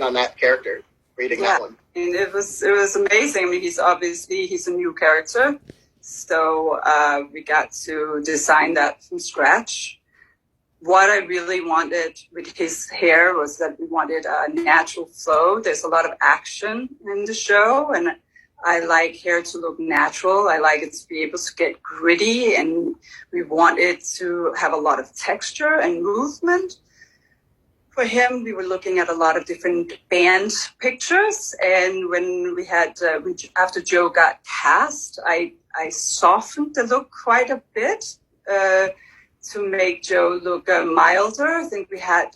working on that character, creating that one? And it was amazing. I mean, he's a new character. So we got to design that from scratch. What I really wanted with his hair was that we wanted a natural flow. There's a lot of action in the show, and I like hair to look natural. I like it to be able to get gritty, and we wanted to have a lot of texture and movement. For him, we were looking at a lot of different band pictures, and when we had, after Joe got cast, I softened the look quite a bit to make Joe look milder. I think we had,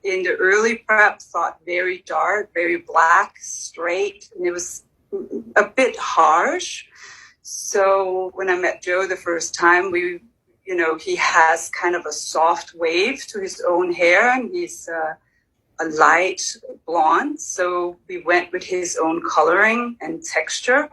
in the early prep, thought very dark, very black, straight, and it was a bit harsh. So when I met Joe the first time, he has kind of a soft wave to his own hair, and he's a light blonde. So we went with his own coloring and texture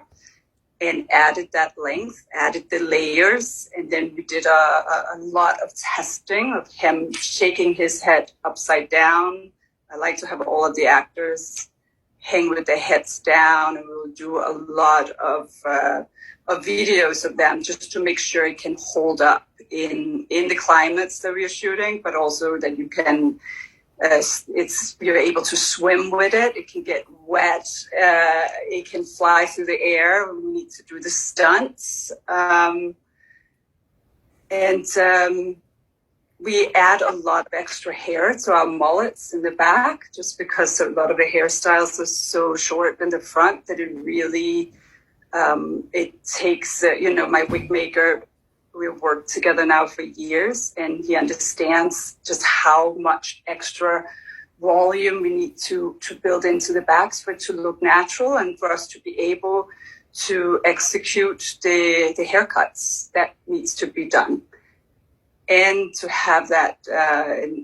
and added that length, added the layers, and then we did a lot of testing of him shaking his head upside down. I like to have all of the actors hang with their heads down, and we'll do a lot of videos of them just to make sure it can hold up in the climates that we are shooting, but also that you can you're able to swim with it. It can get wet. It can fly through the air. We need to do the stunts. We add a lot of extra hair to our mullets in the back, just because a lot of the hairstyles are so short in the front that it really, it takes, my wig maker, we've worked together now for years, and he understands just how much extra volume we need to build into the backs for it to look natural and for us to be able to execute the haircuts that needs to be done. And to have that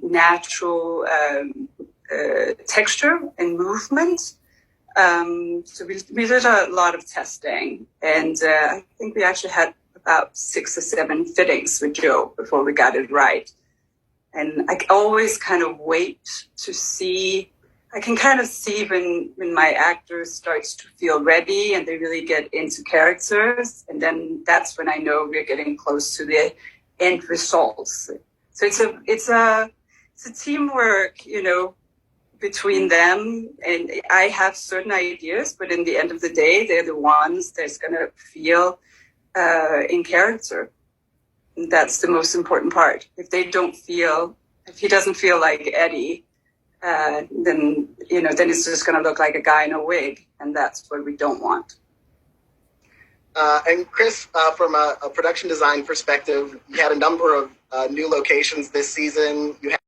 natural texture and movement. So we did a lot of testing, and I think we actually had about 6 or 7 fittings with Joe before we got it right. And I always kind of wait to see, I can kind of see when my actor starts to feel ready and they really get into characters. And then that's when I know we're getting close to the end results. So it's a teamwork, between them, and I have certain ideas, but in the end of the day, they're the ones that's going to feel in character. And that's the most important part. If he doesn't feel like Eddie, then it's just going to look like a guy in a wig, and that's what we don't want. And Chris, from a production design perspective, you had a number of new locations this season. You had